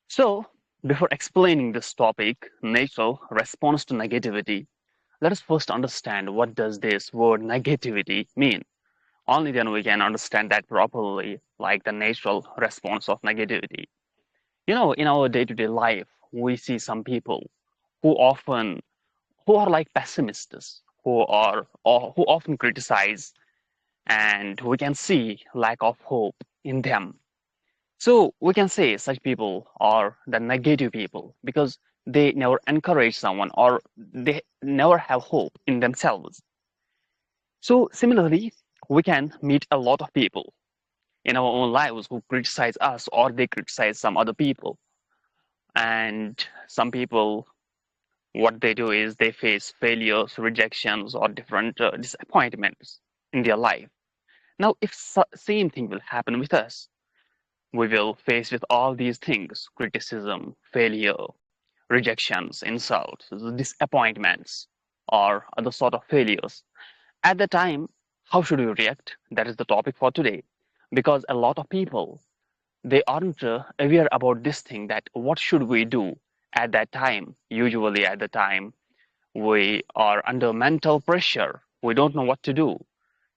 So, before explaining this topic, natural response to negativity, let us first understand what does this word negativity mean. Only then we can understand that properly, like the natural response of negativity. In our day-to-day life, we see some people who often who are like pessimists, who often criticize, and we can see lack of hope in them. So we can say such people are the negative people because they never encourage someone or they never have hope in themselves. So similarly, we can meet a lot of people in our own lives who criticize us or they criticize some other people. And some people, what they do is they face failures, rejections, or different disappointments in their life. Now, if same thing will happen with us, we will face with all these things: criticism, failure, rejections, insults, disappointments, or other sort of failures. At the time, how should we react? That is the topic for today. Because a lot of people, they aren't aware about this thing, that what should we do at that time. Usually at the time, we are under mental pressure. We don't know what to do.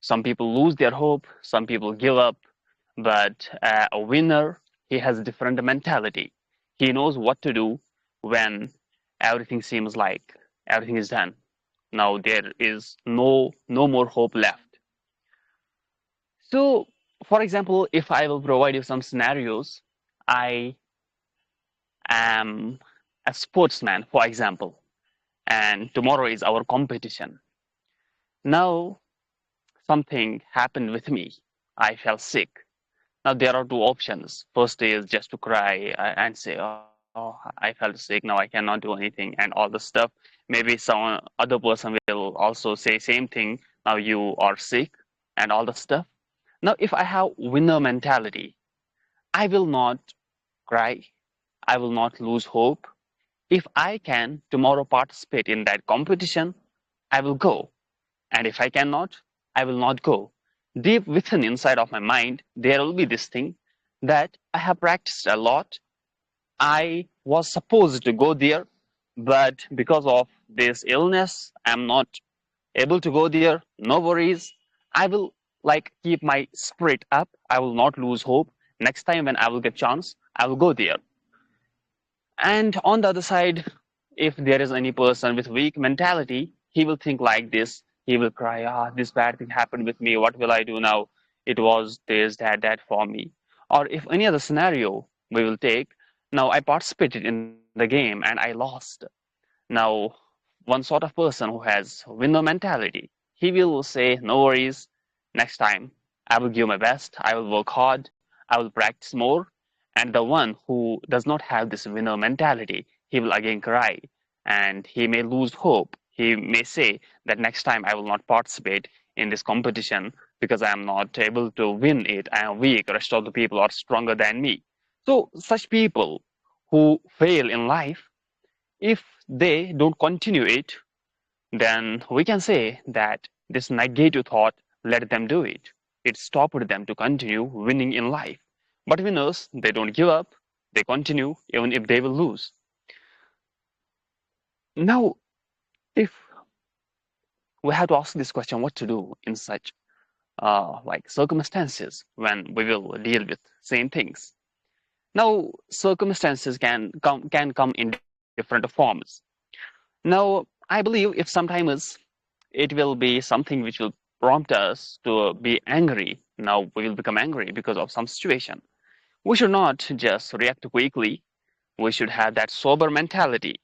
Some people lose their hope, some people give up, but a winner, he has a different mentality. He knows what to do when everything seems like everything is done. Now there is no more hope left. So, for example, if I will provide you some scenarios, I am a sportsman, for example, and tomorrow is our competition. Now something happened with me. I fell sick. Now there are two options. First is just to cry and say, "Oh, I felt sick. Now I cannot do anything," and all the stuff. Maybe some other person will also say same thing. Now you are sick and all the stuff. Now if I have winner mentality, I will not cry. I will not lose hope. If I can tomorrow participate in that competition, I will go. And if I cannot, I will not go. Deep within inside of my mind, there will be this thing that I have practiced a lot. I was supposed to go there, but because of this illness, I'm not able to go there. No worries. I will like keep my spirit up. I will not lose hope. Next time when I will get chance, I will go there. And on the other side, if there is any person with weak mentality, he will think like this. He will cry, this bad thing happened with me. What will I do now? It was this, that for me. Or if any other scenario we will take, now I participated in the game and I lost. Now, one sort of person who has winner mentality, he will say, no worries, next time I will give my best, I will work hard, I will practice more. And the one who does not have this winner mentality, he will again cry and he may lose hope. He may say that next time I will not participate in this competition because I am not able to win it. I am weak, the rest of the people are stronger than me. So, such people who fail in life, if they don't continue it, then we can say that this negative thought let them do it. It stopped them to continue winning in life. But winners, they don't give up, they continue even if they will lose. Now, if we have to ask this question, what to do in such like circumstances when we will deal with same things? Now, circumstances can come in different forms. Now, I believe if sometimes it will be something which will prompt us to be angry. Now we will become angry because of some situation. We should not just react quickly. We should have that sober mentality.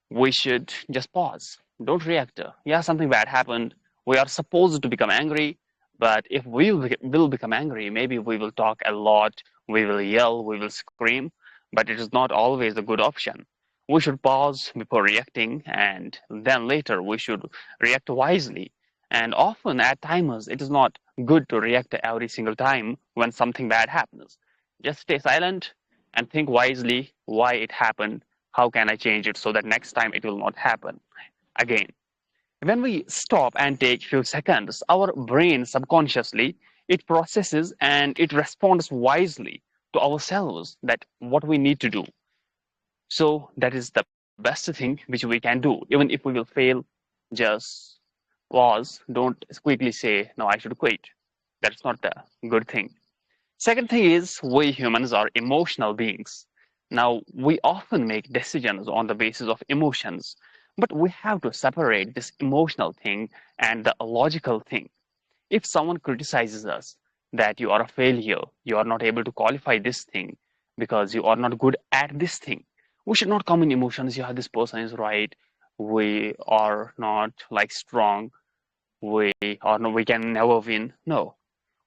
We should just pause. Don't react. Yeah, something bad happened. We are supposed to become angry, but if we will become angry, maybe we will talk a lot, we will yell, we will scream, but it is not always a good option. We should pause before reacting, and then later we should react wisely. And often at times, it is not good to react every single time when something bad happens. Just stay silent and think wisely why it happened, how can I change it so that next time it will not happen again. When we stop and take few seconds, our brain subconsciously it processes and it responds wisely. to ourselves that what we need to do. So that is the best thing which we can do. Even if we will fail, just pause, don't quickly say, no, I should quit. That's not the good thing. Second thing is, we humans are emotional beings. Now, we often make decisions on the basis of emotions, but we have to separate this emotional thing and the logical thing. If someone criticizes us that you are a failure, you are not able to qualify this thing because you are not good at this thing, we should not come in emotions. Yeah, this person is right. We are not like strong. We or no, we can never win. No,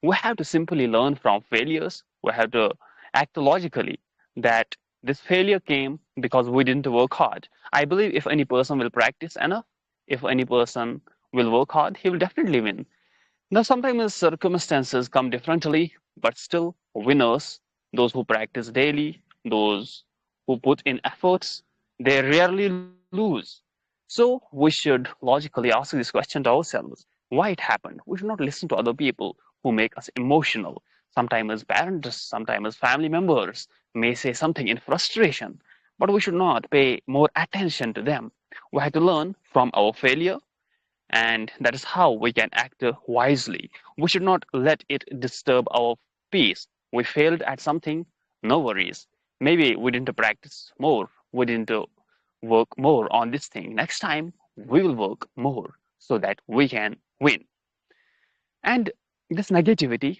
we have to simply learn from failures. We have to act logically that this failure came because we didn't work hard. I believe if any person will practice enough, if any person will work hard, he will definitely win. Now, sometimes circumstances come differently, but still, winners, those who practice daily, those who put in efforts, they rarely lose. So, we should logically ask this question to ourselves why it happened. We should not listen to other people who make us emotional. Sometimes parents, sometimes family members may say something in frustration, but we should not pay more attention to them. We have to learn from our failure, and that is how we can act wisely. We should not let it disturb our peace. We failed at something, no worries. Maybe we didn't practice more, we didn't work more on this thing. Next time, we will work more so that we can win. And this negativity,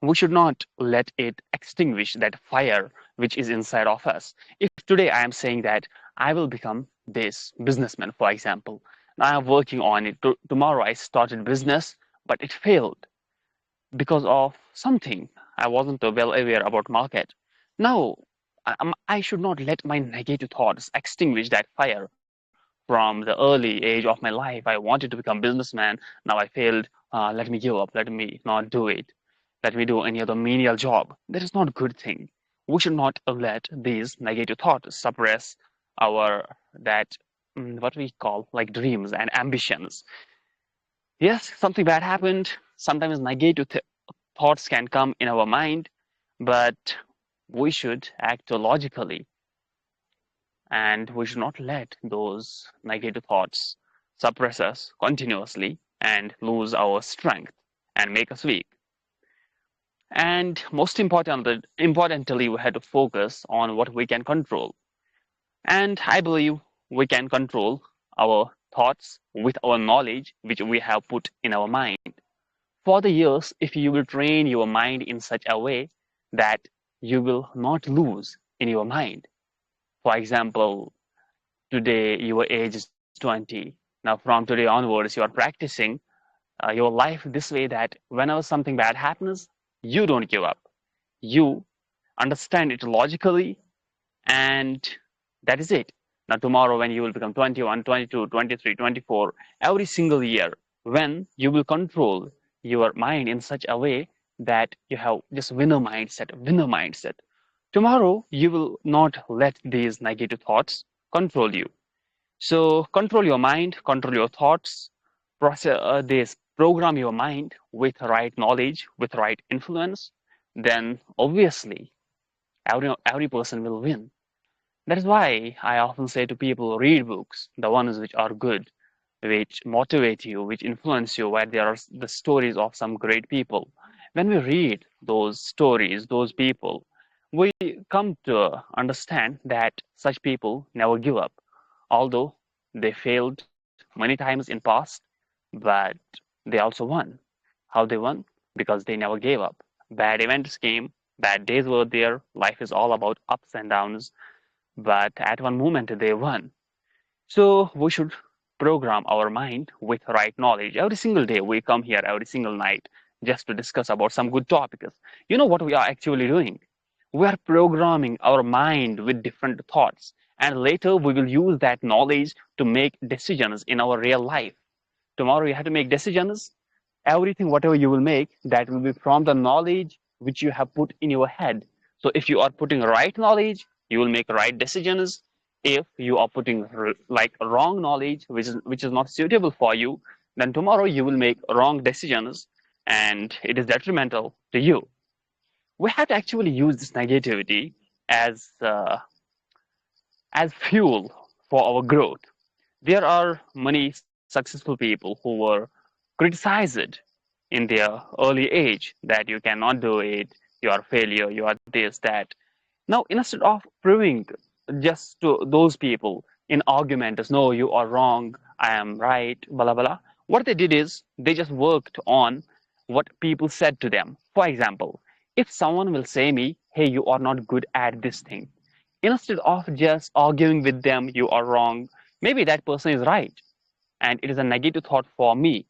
we should not let it extinguish that fire which is inside of us. If today I am saying that I will become this businessman, for example, and I am working on it. Tomorrow I started business, but it failed because of something. I wasn't well aware about market. Now, I should not let my negative thoughts extinguish that fire from the early age of my life. I wanted to become businessman. Now I failed. Let me give up. Let me not do it. Let me do any other menial job. That is not a good thing. We should not let these negative thoughts suppress our that what we call like dreams and ambitions. Yes, something bad happened. Sometimes negative thoughts can come in our mind, but we should act logically, and we should not let those negative thoughts suppress us continuously and lose our strength and make us weak. And most importantly, we have to focus on what we can control. And I believe we can control our thoughts with our knowledge, which we have put in our mind. For the years, if you will train your mind in such a way that you will not lose in your mind. For example, today your age is 20. Now, from today onwards, you are practicing your life this way that whenever something bad happens, you don't give up. You understand it logically, and that is it. Now, tomorrow, when you will become 21, 22, 23, 24, every single year, when you will control your mind in such a way that you have just winner mindset. Tomorrow, you will not let these negative thoughts control you. So control your mind, control your thoughts, process this, program your mind with right knowledge, with right influence. Then obviously every person will win. That is why I often say to people, read books, the ones which are good, which motivate you, which influence you, where there are the stories of some great people. When we read those stories, those people, we come to understand that such people never give up. Although they failed many times in past, but they also won. How they won? Because they never gave up. Bad events came, bad days were there. Life is all about ups and downs, but at one moment they won. So we should program our mind with right knowledge. Every single day we come here every single night just to discuss about some good topics. You know what we are actually doing? We are programming our mind with different thoughts, and later we will use that knowledge to make decisions in our real life. Tomorrow you have to make decisions. Everything, whatever you will make, that will be from the knowledge which you have put in your head. So if you are putting right knowledge, you will make right decisions. If you are putting like wrong knowledge, which is not suitable for you, then tomorrow you will make wrong decisions, and it is detrimental to you. We have to actually use this negativity as as fuel for our growth. There are many successful people who were criticized in their early age that you cannot do it, you are a failure, you are this, that. Now, instead of proving just to those people in arguments, no, you are wrong, I am right, blah, blah, blah, what they did is they just worked on what people said to them. For example, if someone will say me, hey, you are not good at this thing, instead of just arguing with them, you are wrong, maybe that person is right. And it is a negative thought for me.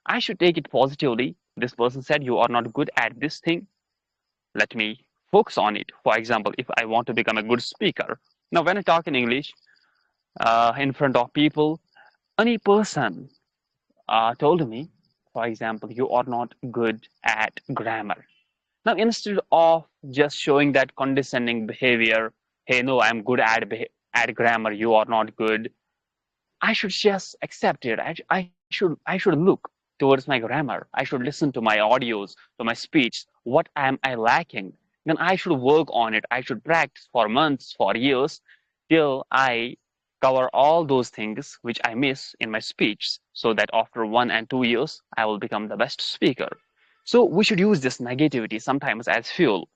I should take it positively. This person said, you are not good at this thing. Let me focus on it. For example, if I want to become a good speaker. Now, when I talk in English in front of people, any person told me, for example, you are not good at grammar. Now, instead of just showing that condescending behavior, hey, no, I'm good at grammar, you are not good, I should just accept it. I should look towards my grammar. I should listen to my audios, to my speech. What am I lacking? Then I should work on it. I should practice for months, for years, till I cover all those things which I miss in my speech, so that after 1 and 2 years, I will become the best speaker. So we should use this negativity sometimes as fuel.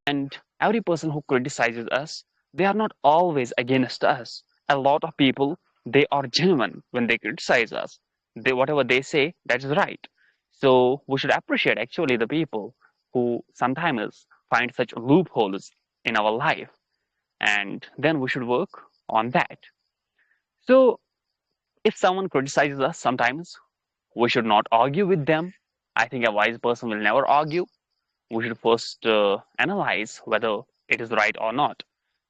And every person who criticizes us, they are not always against us. A lot of people, they are genuine when they criticize us. They whatever they say, that is right. So we should appreciate actually the people who sometimes find such loopholes in our life, and then we should work on that. So if someone criticizes us sometimes, we should not argue with them. I think a wise person will never argue. We should first analyze whether it is right or not.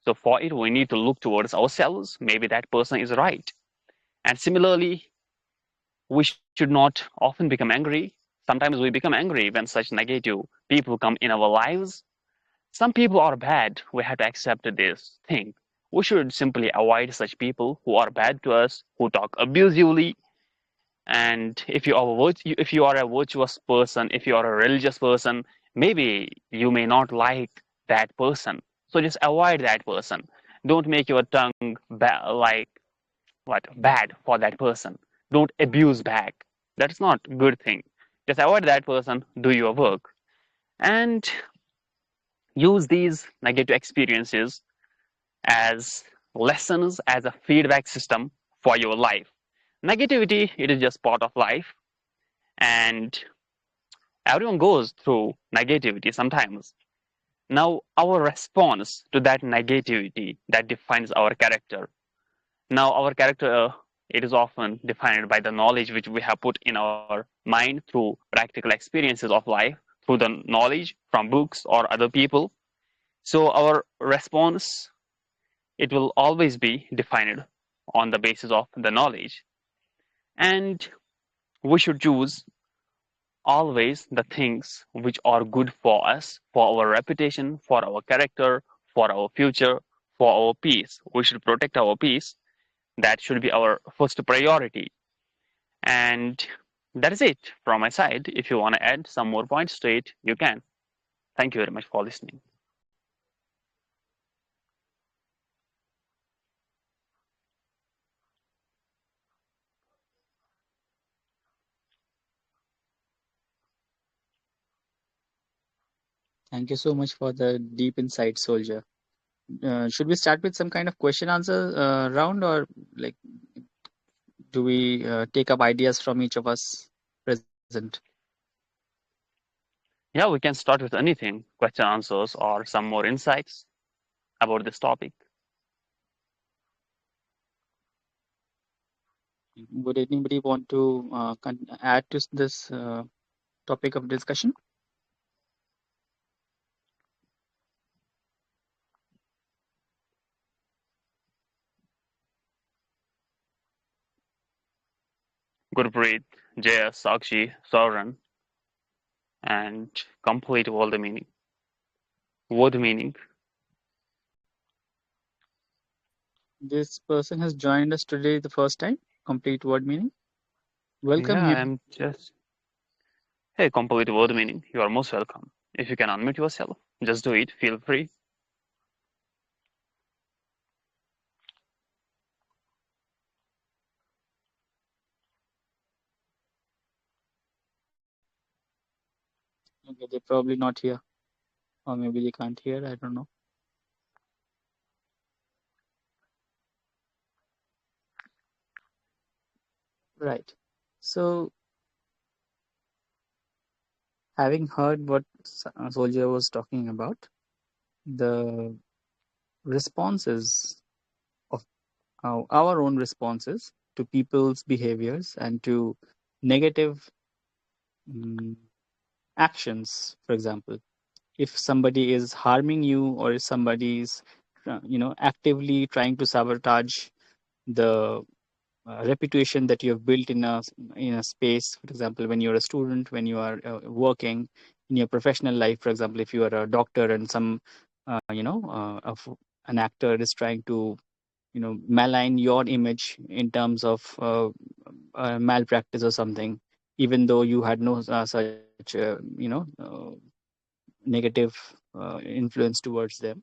So for it, we need to look towards ourselves. Maybe that person is right. And similarly, we should not often become angry. Sometimes we become angry when such negative people come in our lives. Some people are bad. We have to accept this thing. We should simply avoid such people who are bad to us, who talk abusively. And if you are a virtuous person, if you are a religious person, maybe you may not like that person. So just avoid that person. Don't make your tongue like what bad for that person. Don't abuse back. That's not a good thing. Just avoid that person. Do your work and use these negative experiences as lessons, as a feedback system for your life. Negativity, it is just part of life, and everyone goes through negativity sometimes. Now, our response to that negativity that defines our character. Now, our character, it is often defined by the knowledge which we have put in our mind through practical experiences of life, through the knowledge from books or other people. So, our response, it will always be defined on the basis of the knowledge. And we should choose always the things which are good for us, for our reputation, for our character, for our future, for our peace. We should protect our peace. That should be our first priority. And that is it from my side. If you want to add some more points to it, you can. Thank you very much for listening. Thank you so much for the deep insight, Soldier. Should we start with some kind of question answer round, or like do we take up ideas from each of us present? Yeah, we can start with anything, question answers or some more insights about this topic. Would anybody want to add to this topic of discussion? Gurpreet, JS, Sakshi, Sauran, and complete all the meaning. Word meaning. This person has joined us today the first time. Complete word meaning. Welcome Yeah, you. I'm just. Hey, complete word meaning. You are most welcome. If you can unmute yourself, just do it. Feel free. Okay, they're probably not here, or maybe they can't hear. I don't know. Right. So, having heard what Soldier was talking about, the responses of our own responses to people's behaviors and to negative actions, for example, if somebody is harming you or if somebody is actively trying to sabotage the reputation that you have built in a space, for example, when you're a student, when you are working in your professional life, for example, if you are a doctor and some an actor is trying to malign your image in terms of malpractice or something, even though you had no such negative influence towards them.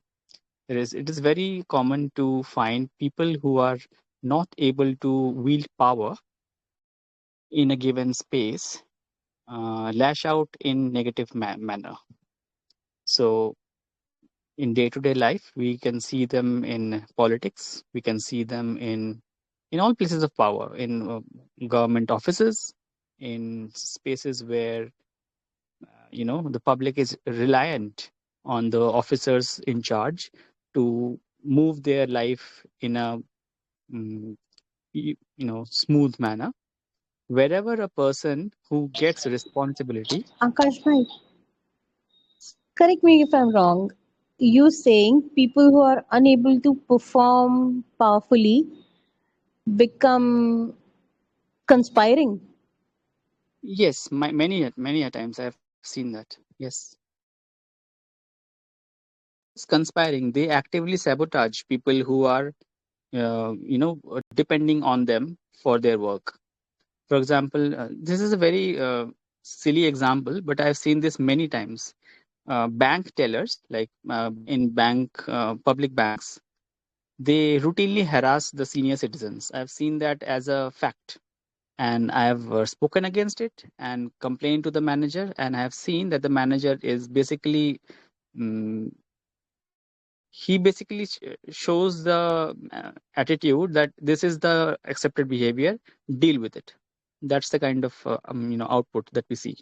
It is very common to find people who are not able to wield power in a given space lash out in negative manner. So in day-to-day life, we can see them in politics. We can see them in all places of power, in government offices, in spaces where the public is reliant on the officers in charge to move their life in a smooth manner. Wherever a person who gets responsibility. Akash bhai, correct me if I'm wrong. You saying people who are unable to perform powerfully become conspiring? Yes, many a times I've seen that. Yes, it's conspiring. They actively sabotage people who are depending on them for their work. For example, this is a very silly example, but I've seen this many times. Bank tellers, like in public banks, they routinely harass the senior citizens. I've seen that as a fact, and I have spoken against it and complained to the manager, and I have seen that the manager is basically he basically shows the attitude that this is the accepted behavior, deal with it. That's the kind of output that we see.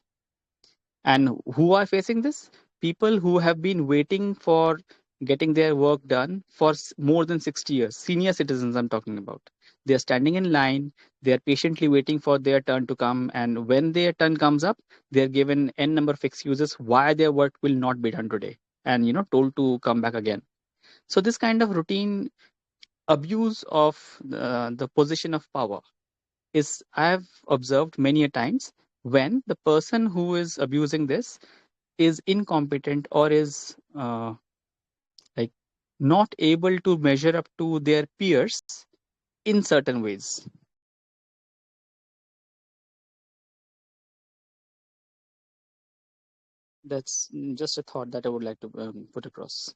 And who are facing this? People who have been waiting for getting their work done for more than 60 years. Senior citizens, I'm talking about. They are standing in line. They are patiently waiting for their turn to come. And when their turn comes up, they are given n number of excuses why their work will not be done today, and told to come back again. So this kind of routine abuse of the position of power is, I have observed many a times, when the person who is abusing this is incompetent or is like not able to measure up to their peers in certain ways. That's just a thought that I would like to put across.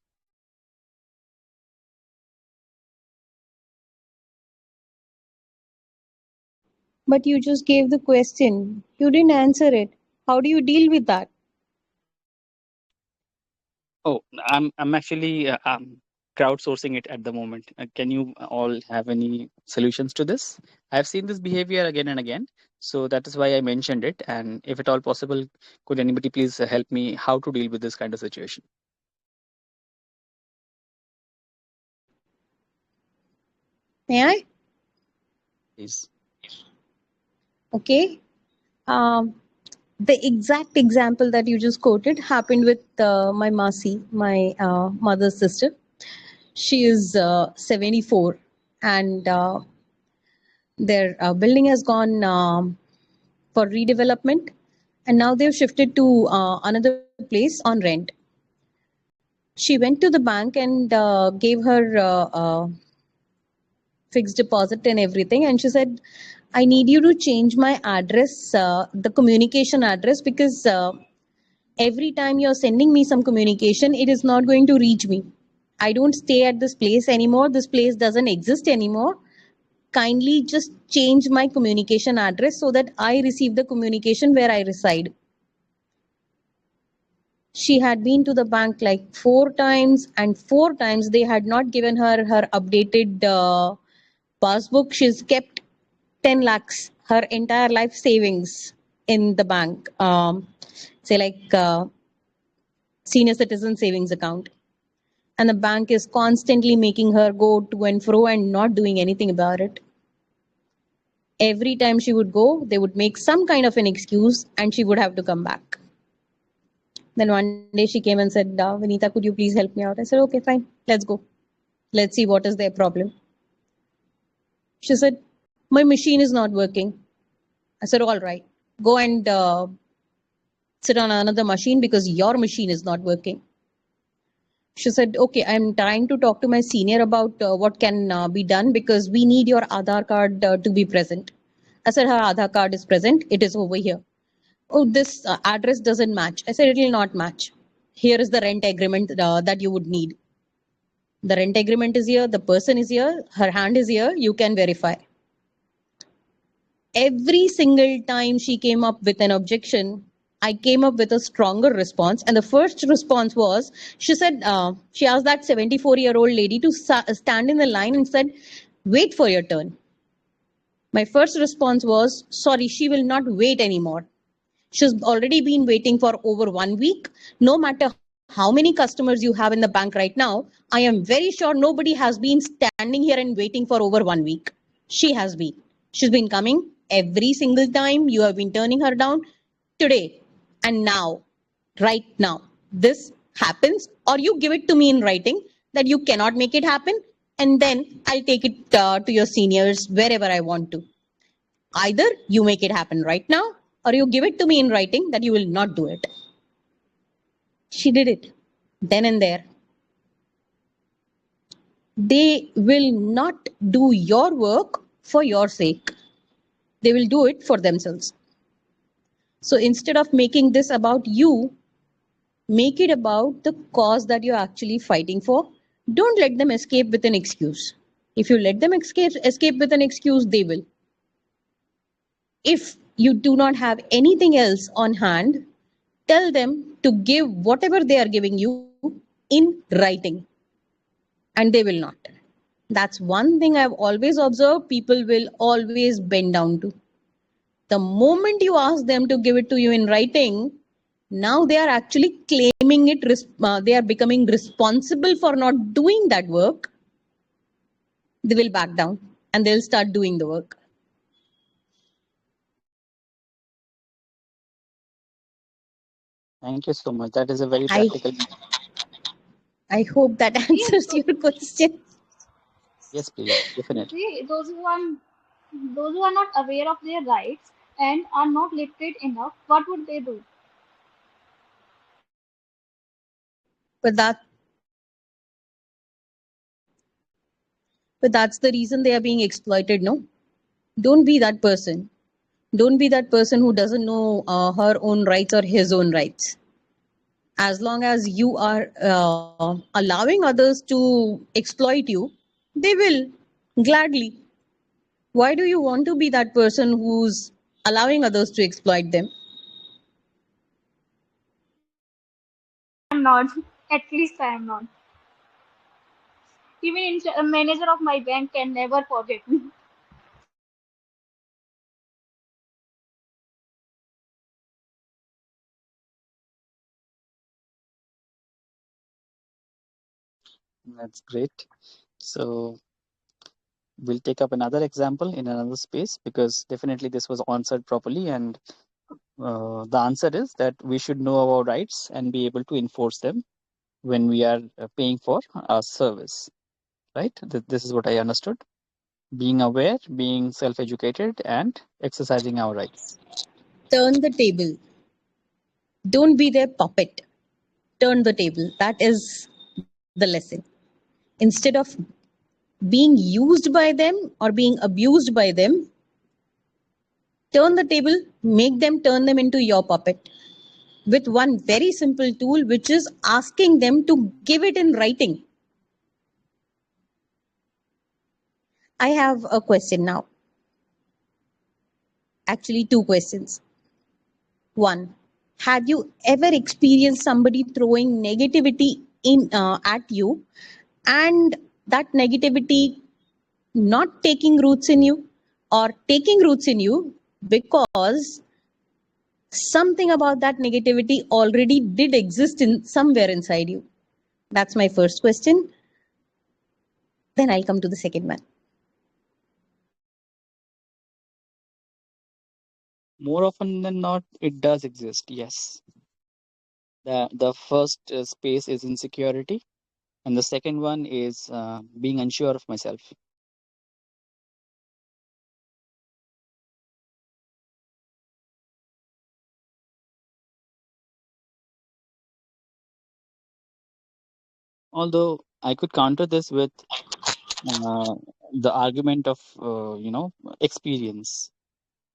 But you just gave the question. You didn't answer it. How do you deal with that? Oh, I'm actually crowdsourcing it at the moment. Can you all have any solutions to this? I've seen this behavior again and again, so that is why I mentioned it. And if at all possible, could anybody please help me how to deal with this kind of situation? May I? Please. Okay. The exact example that you just quoted happened with my Masi, my mother's sister. She is 74, and their building has gone for redevelopment, and now they've shifted to another place on rent. She went to the bank and gave her fixed deposit and everything, and she said, I need you to change my address, the communication address, because Every time you're sending me some communication, it is not going to reach me. I don't stay at this place anymore. This place doesn't exist anymore. Kindly just change my communication address so that I receive the communication where I reside. She had been to the bank like 4 times, and 4 times they had not given her updated passbook. She's kept 10 lakhs, her entire life savings in the bank, say like senior citizen savings account. And the bank is constantly making her go to and fro and not doing anything about it. Every time she would go, they would make some kind of an excuse and she would have to come back. Then one day she came and said, Vinita, could you please help me out? I said, okay, fine, let's go. Let's see what is their problem. She said, my machine is not working. I said, all right, go and sit on another machine because your machine is not working. She said, okay, I'm trying to talk to my senior about what can be done because we need your Aadhaar card to be present. I said, her Aadhaar card is present. It is over here. Oh, this address doesn't match. I said, it will not match. Here is the rent agreement that you would need. The rent agreement is here. The person is here. Her hand is here. You can verify. Every single time she came up with an objection, I came up with a stronger response. And the first response was, she said, she asked that 74-year-old lady to stand in the line and said, wait for your turn. My first response was, sorry, she will not wait anymore. She's already been waiting for over 1 week. No matter how many customers you have in the bank right now, I am very sure nobody has been standing here and waiting for over 1 week. She has been. She's been coming every single time. You have been turning her down. Today and now, right now, this happens, or you give it to me in writing that you cannot make it happen, and then I'll take it to your seniors wherever I want to. Either you make it happen right now, or you give it to me in writing that you will not do it. She did it then and there. They will not do your work for your sake. They will do it for themselves. So instead of making this about you, make it about the cause that you're actually fighting for. Don't let them escape with an excuse. If you let them escape with an excuse, they will. If you do not have anything else on hand, tell them to give whatever they are giving you in writing, and they will not. That's one thing I've always observed, people will always bend down to. The moment you ask them to give it to you in writing, now they are actually claiming it, they are becoming responsible for not doing that work. They will back down and they'll start doing the work. Thank you so much. That is a very practical. I hope that answers your question. Yes, please, definitely. See, those who are not aware of their rights and are not literate enough, what would they do? But that's the reason they are being exploited, no? Don't be that person. Don't be that person who doesn't know her own rights or his own rights. As long as you are allowing others to exploit you, they will gladly. Why do you want to be that person who's allowing others to exploit them? I'm not. At least I am not. Even a manager of my bank can never forget me. That's great. So we'll take up another example in another space because definitely this was answered properly, and the answer is that we should know our rights and be able to enforce them when we are paying for our service, right? This is what I understood. Being aware, being self-educated, and exercising our rights. Turn the table. Don't be their puppet. Turn the table. That is the lesson. Instead of being used by them or being abused by them, turn the table, make them turn them into your puppet. with one very simple tool, which is asking them to give it in writing. I have a question now. Actually, two questions. One, have you ever experienced somebody throwing negativity at you, and that negativity not taking roots in you, or taking roots in you because something about that negativity already did exist in somewhere inside you? That's my first question. Then I'll come to the second one. More often than not, it does exist. Yes. The first space is insecurity, and the second one is being unsure of myself. Although I could counter this with the argument of experience.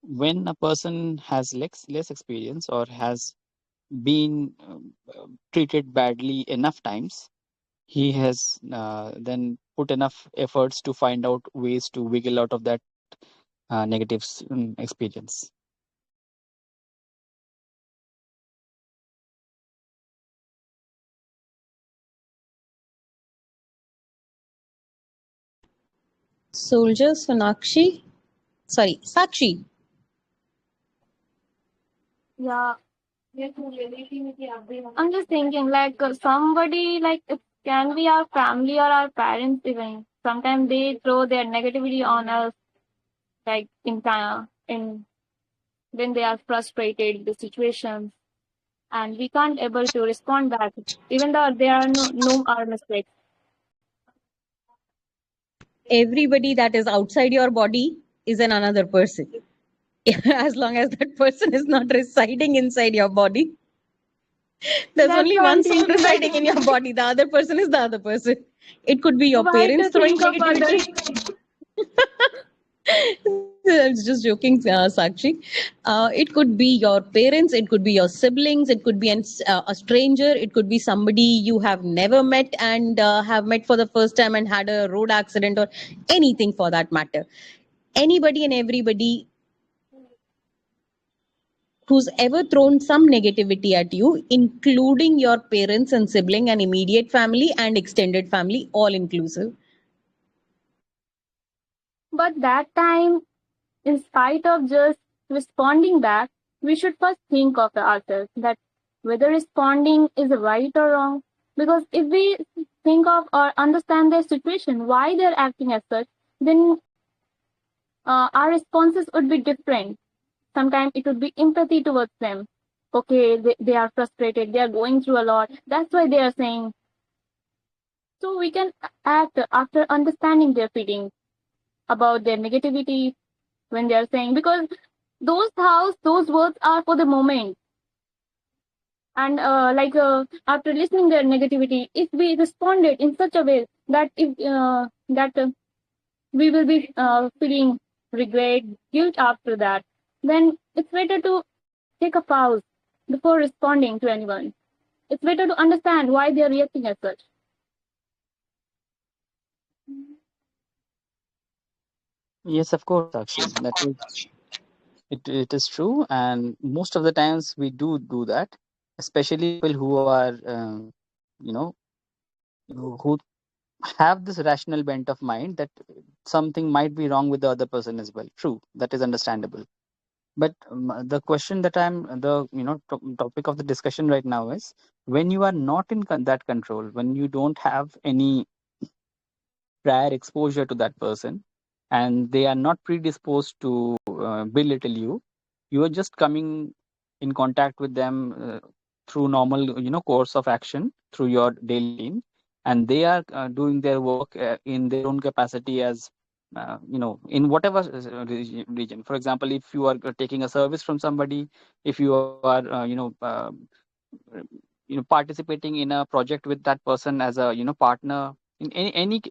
When a person has less experience or has been treated badly enough times, he has then put enough efforts to find out ways to wiggle out of that negative experience. Soldier, Sonakshi, sorry, Sakshi. Yeah, I'm just thinking like somebody like it can be our family or our parents even. Sometimes they throw their negativity on us, like in when they are frustrated with the situations, and we can't able to respond back, even though there are no our mistakes. Everybody that is outside your body is an another person. As long as that person is not residing inside your body, there's That's only what I'm one soul thinking. Like, residing in your body. The other person is the other person. It could be your why parents to throwing think of others? negativity. I was just joking, Sakshi. It could be your parents, it could be your siblings, it could be a stranger, it could be somebody you have never met and have met for the first time and had a road accident, or anything for that matter. Anybody and everybody who's ever thrown some negativity at you, including your parents and sibling and immediate family and extended family, all inclusive. But that time, in spite of just responding back, we should first think of ourselves that whether responding is right or wrong. Because if we think of or understand their situation, why they're acting as such, then our responses would be different. Sometimes it would be empathy towards them. Okay, they are frustrated, they are going through a lot. That's why they are saying. So we can act after understanding their feelings about their negativity when they are saying, because those words are for the moment. And after listening their negativity, if we responded in such a way that if we will be feeling regret, guilt after that, then it's better to take a pause before responding to anyone. It's better to understand why they are reacting as such. Yes, of course, Sakshi. It is true, and most of the times we do that, especially people who are you know who have this rational bent of mind that something might be wrong with the other person as well. True, that is understandable. But the question that the topic of the discussion right now is, when you are not in that control, when you don't have any prior exposure to that person, and they are not predisposed to belittle you, you are just coming in contact with them through normal course of action through your daily routine, and they are doing their work in their own capacity as in whatever region. For example, if you are taking a service from somebody, if you are participating in a project with that person as a partner in any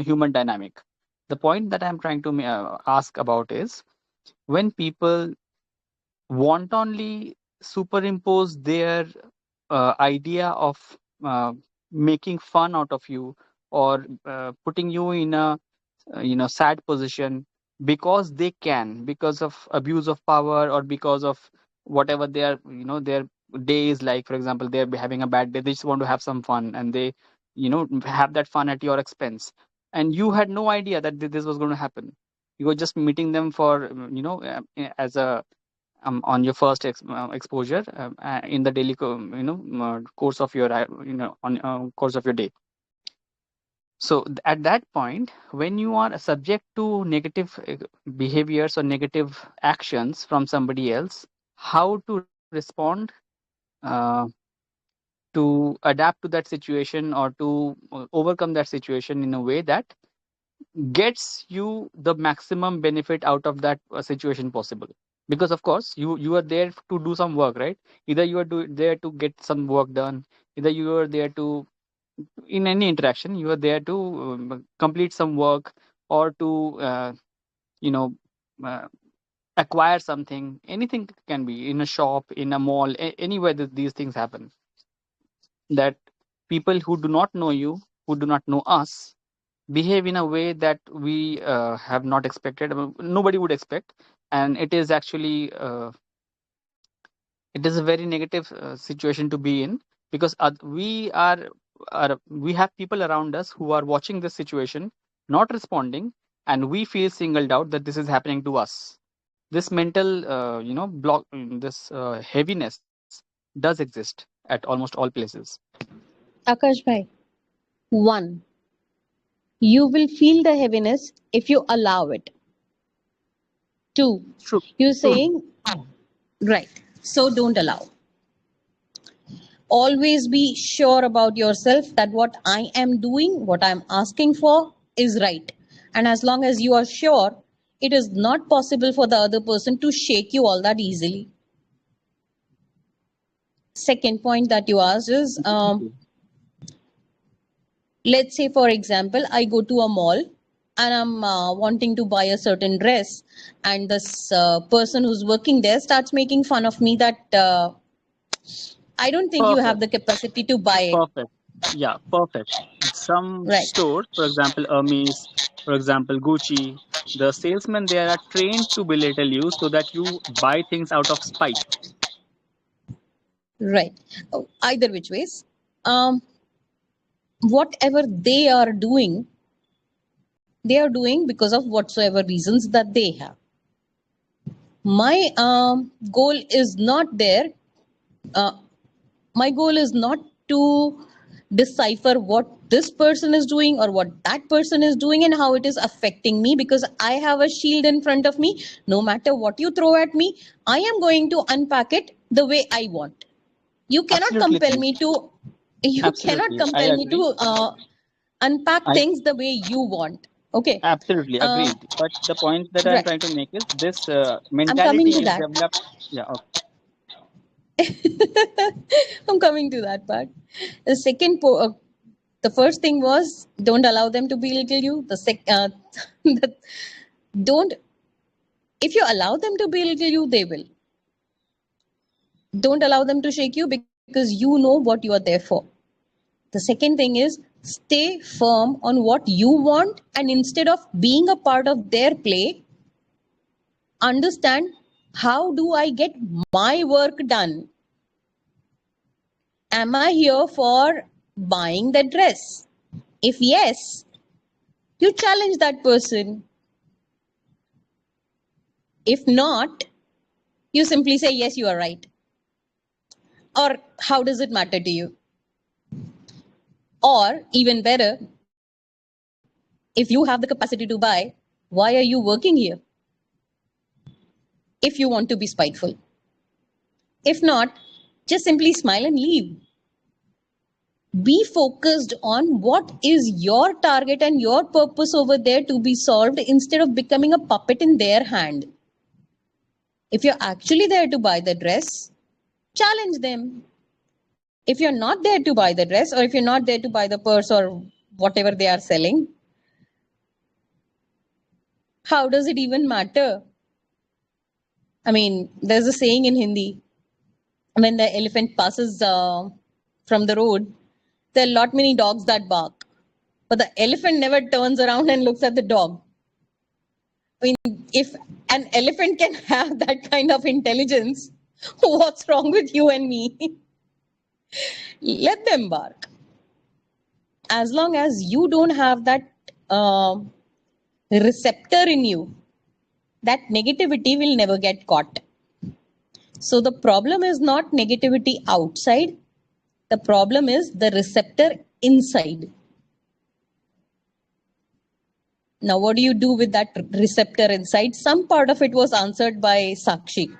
human dynamic. The point that I'm trying to ask about is, when people wantonly superimpose their idea of making fun out of you, or putting you in a sad position, because they can, because of abuse of power, or because of whatever their their day is like. For example, they're having a bad day, they just want to have some fun, and they have that fun at your expense, and you had no idea that this was going to happen. You were just meeting them for as a on your first exposure in the daily course of your on course of your day. So at that point, when you are subject to negative behaviors or negative actions from somebody else, how to respond, uh, to adapt to that situation, or to overcome that situation in a way that gets you the maximum benefit out of that situation possible. Because of course you are there to do some work, right? Either you are there to get some work done, either you are there to, in any interaction, you are there to complete some work, or to you know uh, acquire something. Anything can be in a shop, in a mall, anywhere that these things happen, that people who do not know you, who do not know us, behave in a way that we have not expected, nobody would expect. And it is actually it is a very negative situation to be in, because we have people around us who are watching this situation, not responding, and we feel singled out that this is happening to us. This mental block, this heaviness does exist at almost all places. Akash bhai, one, you will feel the heaviness if you allow it. Two, True. you're True. saying, right, so don't allow. Always be sure about yourself that what I am doing, what I'm asking for is right. And as long as you are sure, it is not possible for the other person to shake you all that easily. Second point that you asked is, let's say, for example, I go to a mall and I'm wanting to buy a certain dress, and this person who's working there starts making fun of me that I don't think you have Perfect. the capacity to buy it. Perfect. Yeah, perfect. Some Right. stores, for example, Hermes, for example, Gucci, the salesmen there are trained to belittle you so that you buy things out of spite. Right. Oh, either which ways, whatever they are doing because of whatsoever reasons that they have. My goal is not there. Uh, my goal is not to decipher what this person is doing or what that person is doing and how it is affecting me, because I have a shield in front of me. No matter what you throw at me, I am going to unpack it the way I want. You cannot Absolutely. compel me to. You cannot Absolutely. I compel me agree. to unpack I things the way you want. Okay. absolutely Um, agreed. But the point that I'm right. trying to make is this I'm coming mentality to is that. developed. Yeah. Okay. I'm coming to that part. The the first thing was, don't allow them to belittle you. The, don't. If you allow them to belittle you, they will. Don't allow them to shake you, because you know what you are there for. The second thing is, stay firm on what you want, and instead of being a part of their play, understand, how do I get my work done? Am I here for buying the dress? If yes, you challenge that person. If not, you simply say, yes, you are right. Or how does it matter to you? Or even better, if you have the capacity to buy, why are you working here? If you want to be spiteful. If not, just simply smile and leave. Be focused on what is your target and your purpose over there to be solved, instead of becoming a puppet in their hand. If you're actually there to buy the dress, challenge them. If you're not there to buy the dress, or if you're not there to buy the purse or whatever they are selling, how does it even matter? I mean, there's a saying in Hindi, when the elephant passes from the road, there are a lot many dogs that bark. But the elephant never turns around and looks at the dog. I mean, if an elephant can have that kind of intelligence, what's wrong with you and me? Let them bark. As long as you don't have that receptor in you, that negativity will never get caught. So the problem is not negativity outside. The problem is the receptor inside. Now, what do you do with that receptor inside? Some part of it was answered by Sakshi.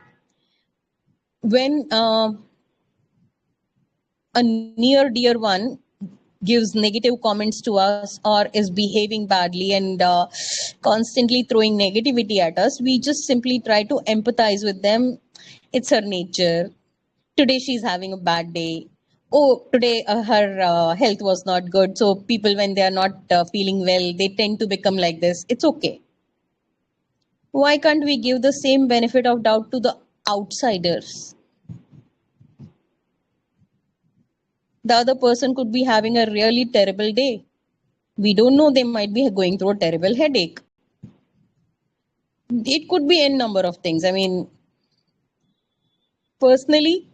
When a near dear one gives negative comments to us or is behaving badly and constantly throwing negativity at us, we just simply try to empathize with them. It's her nature. Today she's having a bad day. Oh, today her health was not good. So people, when they are not feeling well, they tend to become like this. It's okay. Why can't we give the same benefit of doubt to the outsiders? The other person could be having a really terrible day. We don't know, they might be going through a terrible headache. It could be n number of things. I mean, personally,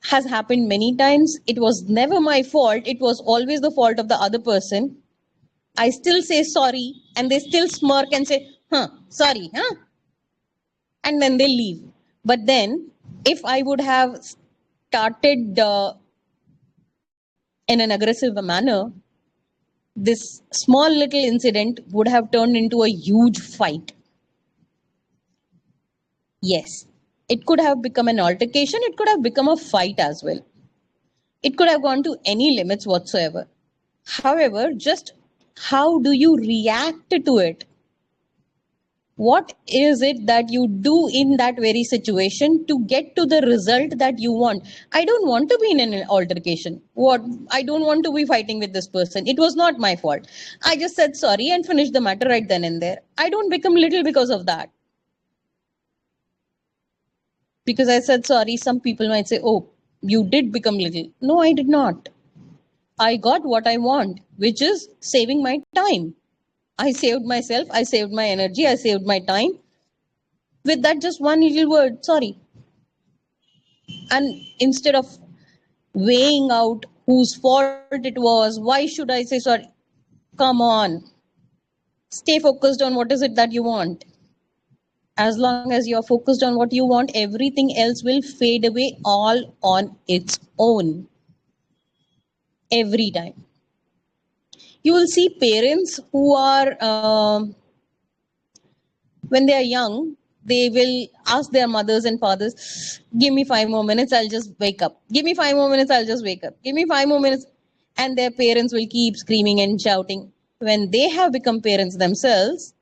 has happened many times. It was never my fault. It was always the fault of the other person. I still say sorry and they still smirk and say, sorry, and then they leave. But then if I would have started in an aggressive manner, this small little incident would have turned into a huge fight. Yes, it could have become an altercation. It could have become a fight as well. It could have gone to any limits whatsoever. However, just how do you react to it? What is it that you do in that very situation to get to the result that you want? I don't want to be in an altercation. I don't want to be fighting with this person. It was not my fault. I just said sorry and finished the matter right then and there. I don't become little because of that. Because I said sorry, some people might say, oh, you did become little. No, I did not. I got what I want, which is saving my time. I saved myself, I saved my energy, I saved my time. With that just one little word, sorry. And instead of weighing out whose fault it was, why should I say sorry? Come on. Stay focused on what is it that you want. As long as you're focused on what you want, everything else will fade away all on its own. Every time. You will see parents who are, when they are young, they will ask their mothers and fathers, give me 5 more minutes, I'll just wake up. Give me 5 more minutes, I'll just wake up. Give me 5 more minutes. And their parents will keep screaming and shouting. When they have become parents themselves,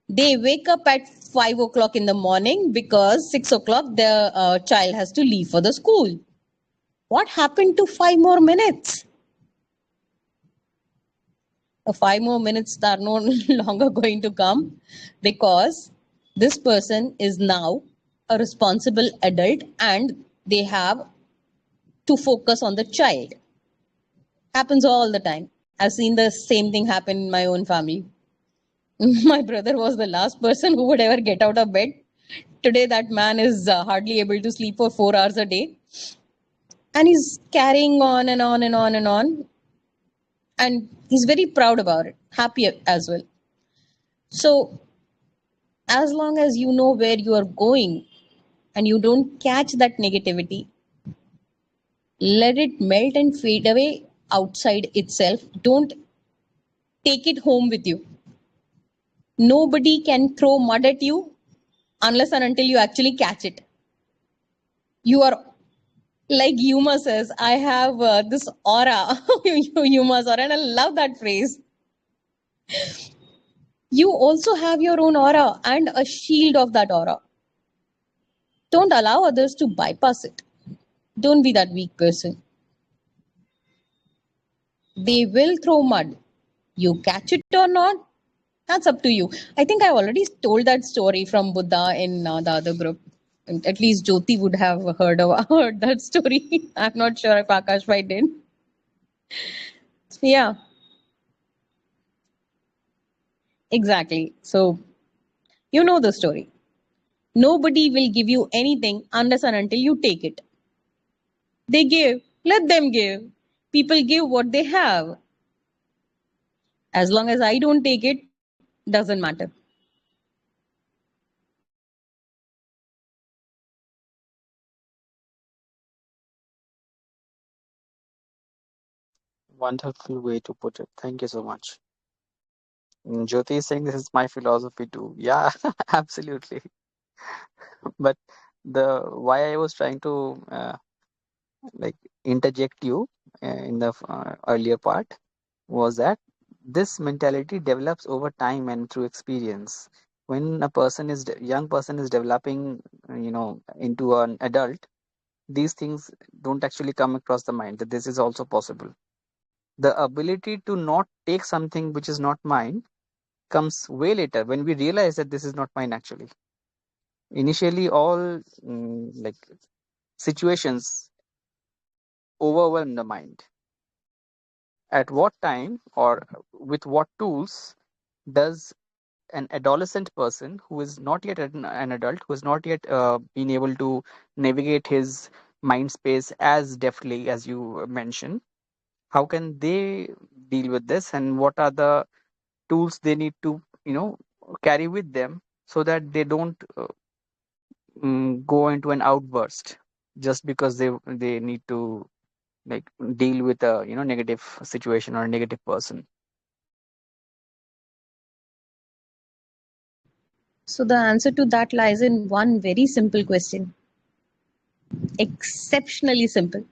they wake up at 5 o'clock in the morning because 6 o'clock the child has to leave for the school. What happened to 5 more minutes? The 5 more minutes are no longer going to come because this person is now a responsible adult and they have to focus on the child. Happens all the time. I've seen the same thing happen in my own family. My brother was the last person who would ever get out of bed. Today, that man is hardly able to sleep for 4 hours a day. And he's carrying on and on and on and on. And he's very proud about it, happy as well. So, as long as you know where you are going and you don't catch that negativity, let it melt and fade away outside itself. Don't take it home with you. Nobody can throw mud at you unless and until you actually catch it. You are, like Yuma says, I have this aura, Yuma's aura, and I love that phrase. You also have your own aura and a shield of that aura. Don't allow others to bypass it. Don't be that weak person. They will throw mud. You catch it or not, that's up to you. I think I already told that story from Buddha in the other group. And at least Jyoti would have heard that story. I'm not sure if Akash Bhai did. Yeah, exactly. So you know the story. Nobody will give you anything unless and until you take it. They give, let them give. People give what they have. As long as I don't take it, doesn't matter. Wonderful way to put it. Thank you so much. Jyoti is saying this is my philosophy too. Yeah, absolutely. But the why I was trying to like interject you in the earlier part was that this mentality develops over time and through experience. When a person is young person is developing, into an adult, these things don't actually come across the mind that this is also possible. The ability to not take something which is not mine comes way later when we realize that this is not mine actually. Initially, all like situations overwhelm the mind. At what time or with what tools does an adolescent person who is not yet an adult, who has not yet been able to navigate his mind space as deftly as you mentioned, how can they deal with this, and what are the tools they need to carry with them so that they don't go into an outburst just because they need to like deal with a negative situation or a negative person. So the answer to that lies in one very simple question. Exceptionally simple.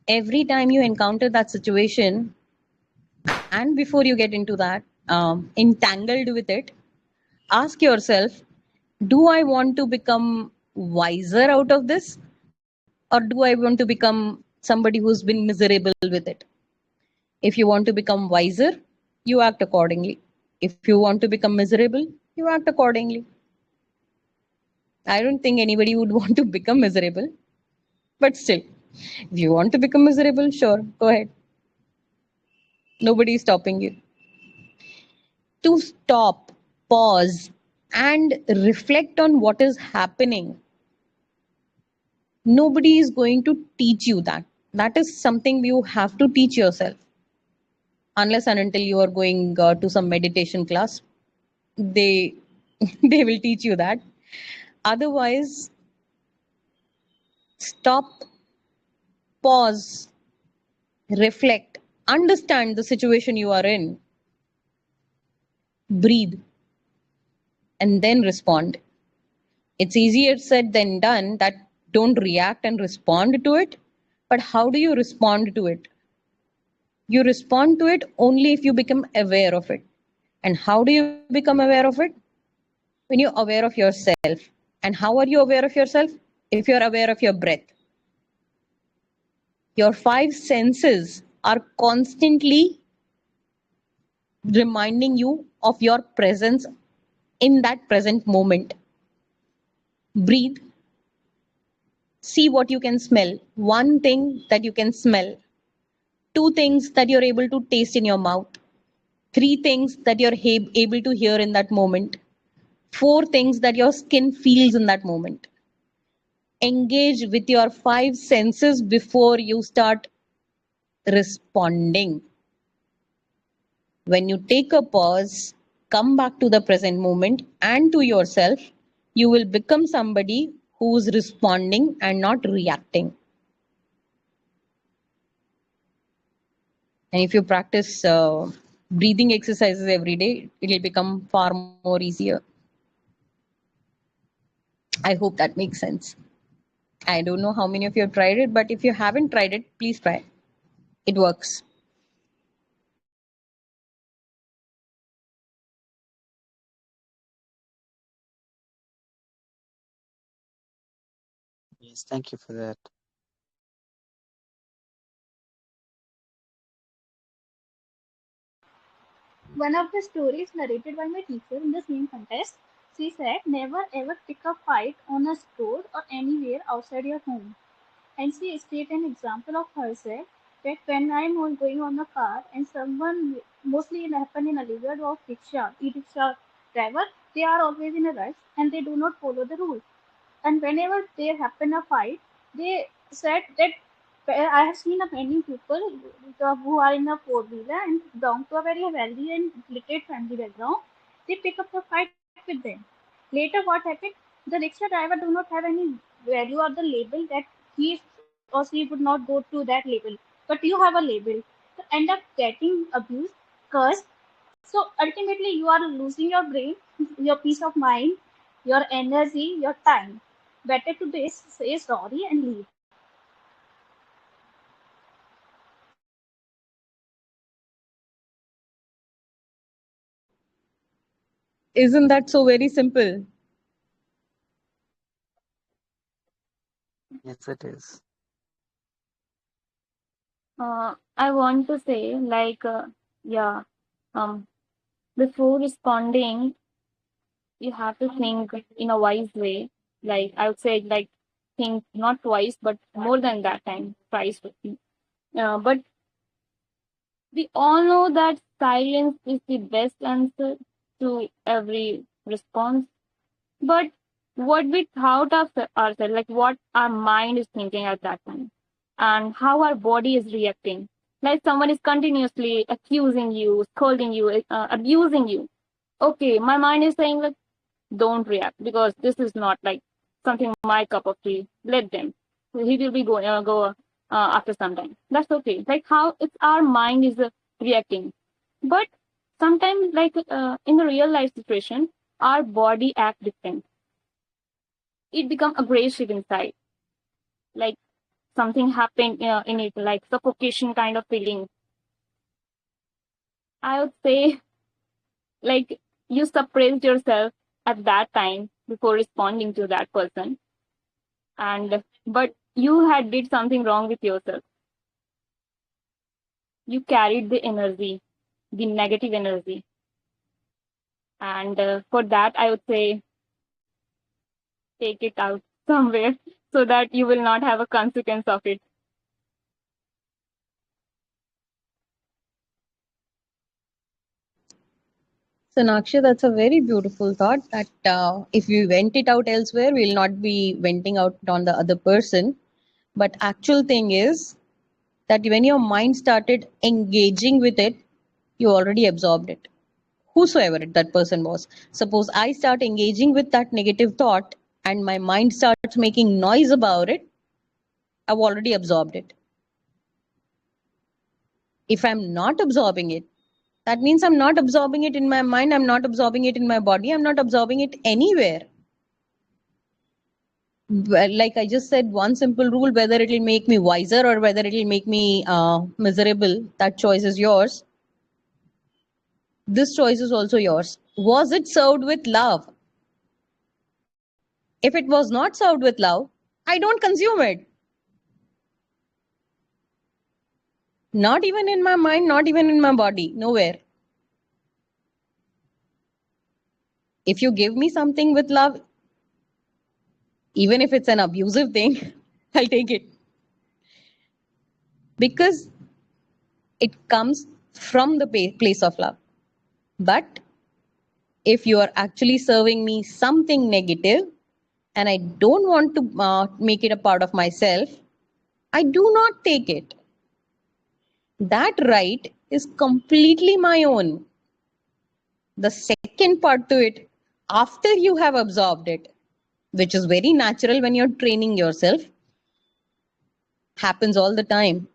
Every time you encounter that situation, and before you get into that, entangled with it, ask yourself, do I want to become wiser out of this? Or do I want to become somebody who's been miserable with it? If you want to become wiser, you act accordingly. If you want to become miserable, you act accordingly. I don't think anybody would want to become miserable, but still, if you want to become miserable, sure, go ahead. Nobody is stopping you. To stop, pause, and reflect on what is happening. Nobody is going to teach you that. That is something you have to teach yourself. Unless and until you are going to some meditation class, they they will teach you that. Otherwise, stop, pause, reflect, understand the situation you are in, breathe, and then respond. It's easier said than done that don't react and respond to it. But how do you respond to it? You respond to it only if you become aware of it. And how do you become aware of it? When you're aware of yourself. And how are you aware of yourself? If you're aware of your breath. Your five senses are constantly reminding you of your presence in that present moment. Breathe. See what you can smell. One thing that you can smell. Two things that you're able to taste in your mouth. Three things that you're able to hear in that moment. Four things that your skin feels in that moment. Engage with your five senses before you start responding. When you take a pause, come back to the present moment and to yourself, you will become somebody who's responding and not reacting. And if you practice breathing exercises every day, it will become far more easier. I hope that makes sense. I don't know how many of you have tried it, but if you haven't tried it, please try. It works. Yes, thank you for that. One of the stories narrated by my teacher in the same contest. She said, never ever pick a fight on a road or anywhere outside your home. And she stated an example of herself that when I'm going on a car and someone, mostly it happen in Aligarh or rickshaw, e-rickshaw driver, they are always in a rush and they do not follow the rules. And whenever there happen a fight, they said that I have seen a many people who are in a four-wheeler and belong to a very wealthy and literate family background. They pick up the fight with them. Later, what happened? The rickshaw driver do not have any value or the label that he or she would not go to that label. But you have a label. So end up getting abused, cursed. So ultimately, you are losing your brain, your peace of mind, your energy, your time. Better to say sorry and leave. Isn't that so very simple? Yes, it is. I want to say, yeah, before responding, you have to think in a wise way. Like I would say, like think not twice, but more than that time, twice. But we all know that silence is the best answer to every response. But what we thought of ourselves, like what our mind is thinking at that time, and how our body is reacting. Like someone is continuously accusing you, scolding you, abusing you. Okay, my mind is saying like, don't react because this is not like something my cup of tea. Let them. He will be go after some time. That's okay. Like how it's our mind is reacting. But sometimes, in the real life situation, our body act different. It become aggressive inside, like something happened in it, like suffocation kind of feeling. I would say, like you suppressed yourself at that time before responding to that person, and but you had did something wrong with yourself. You carried the energy, the negative energy, and for that I would say take it out somewhere so that you will not have a consequence of it. Sonakshi, that's a very beautiful thought that if we vent it out elsewhere, we'll not be venting out on the other person. But actual thing is that when your mind started engaging with it, you already absorbed it. Whosoever that person was. Suppose I start engaging with that negative thought and my mind starts making noise about it, I've already absorbed it. If I'm not absorbing it, that means I'm not absorbing it in my mind, I'm not absorbing it in my body, I'm not absorbing it anywhere. Like I just said, one simple rule, whether it will make me wiser or whether it will make me miserable, that choice is yours. This choice is also yours. Was it served with love? If it was not served with love, I don't consume it. Not even in my mind, not even in my body, nowhere. If you give me something with love, even if it's an abusive thing, I'll take it. Because it comes from the place of love. But if you are actually serving me something negative and I don't want to make it a part of myself, I do not take it. That right is completely my own. The second part to it, after you have absorbed it, which is very natural when you're training yourself, happens all the time.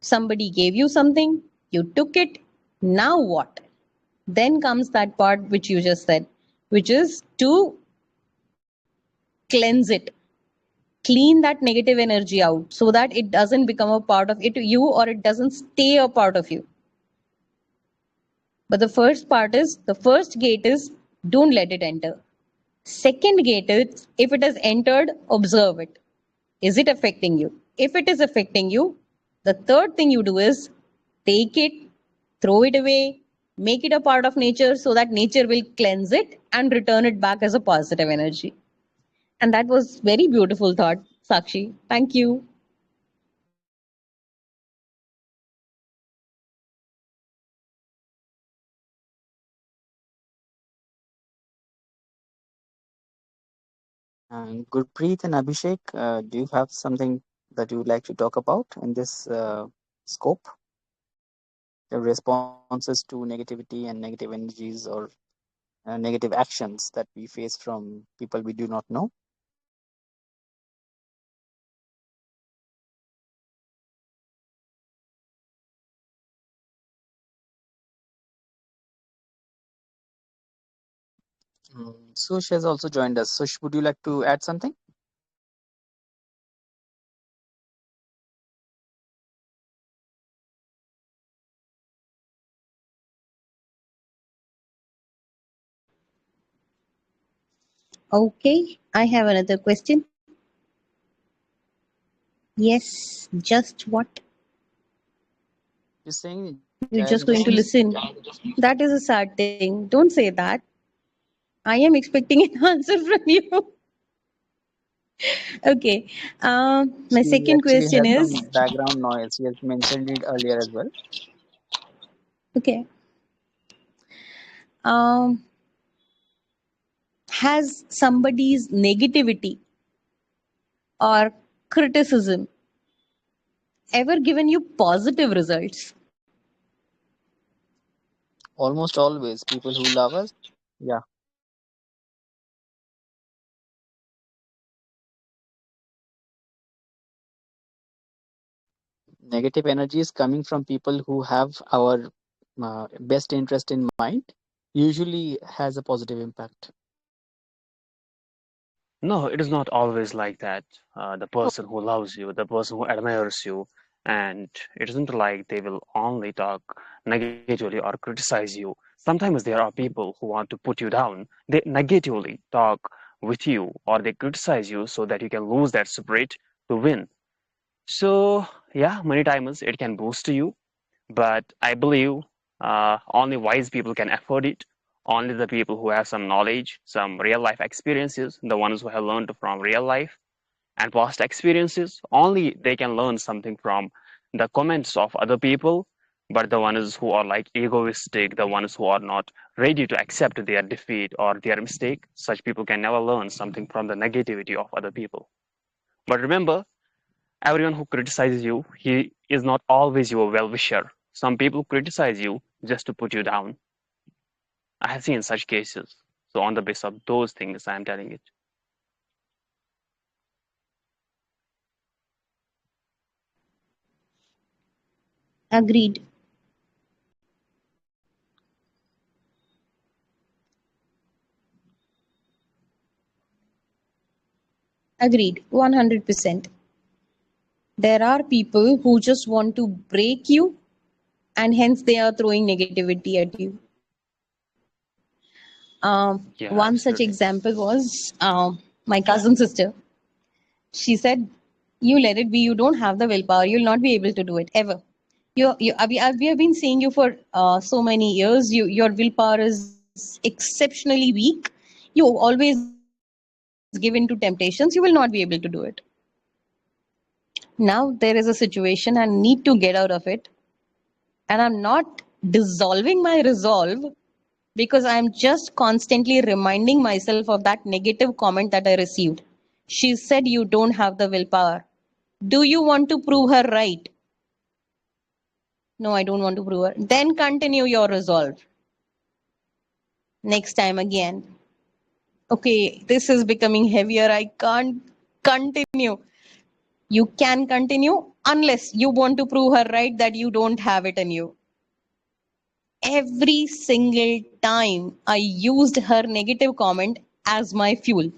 Somebody gave you something, you took it, now what? Then comes that part which you just said, which is to cleanse it, clean that negative energy out so that it doesn't become a part of it you or it doesn't stay a part of you. But the first gate is don't let it enter. Second gate is if it has entered, observe it. Is it affecting you? If it is affecting you, the third thing you do is take it, throw it away, make it a part of nature so that nature will cleanse it and return it back as a positive energy. And that was very beautiful thought, Sakshi. Thank you. Gurpreet and Abhishek, do you have something that you would like to talk about in this scope? The responses to negativity and negative energies or negative actions that we face from people we do not know? Sush has also joined us. Sush, would you like to add something? Okay, I have another question. Yes, just what? You're saying You're just going to listen. That is a sad thing. Don't say that. I am expecting an answer from you. Okay. My she second actually question has is, some background noise. She has mentioned it earlier as well. okay. Um, has somebody's negativity or criticism ever given you positive results? Almost always, people who love us, yeah. Negative energy is coming from people who have our best interest in mind, usually has a positive impact. No, it is not always like that. The person who loves you, the person who admires you, and it isn't like they will only talk negatively or criticize you. Sometimes there are people who want to put you down. They negatively talk with you or they criticize you so that you can lose that spirit to win. So, yeah, many times it can boost you, but I believe only wise people can afford it. Only the people who have some knowledge, some real life experiences, the ones who have learned from real life and past experiences, only they can learn something from the comments of other people. But the ones who are like egoistic, the ones who are not ready to accept their defeat or their mistake, such people can never learn something from the negativity of other people. But remember, everyone who criticizes you, he is not always your well-wisher. Some people criticize you just to put you down. I have seen such cases. So on the basis of those things, I am telling it. Agreed. Agreed. 100%. There are people who just want to break you and hence they are throwing negativity at you. Yeah, One such absolutely. example was my cousin sister. She said, "You let it be. You don't have the willpower. You'll not be able to do it ever. We have been seeing you for so many years. Your willpower is exceptionally weak. You always give in to temptations. You will not be able to do it. Now there is a situation I need to get out of it, and I'm not dissolving my resolve because I'm just constantly reminding myself of that negative comment that I received. She said, "You don't have the willpower. Do you want to prove her right?" No, I don't want to prove her. Then continue your resolve. Next time again. Okay, this is becoming heavier. I can't continue. You can continue unless you want to prove her right that you don't have it in you. Every single time I used her negative comment as my fuel.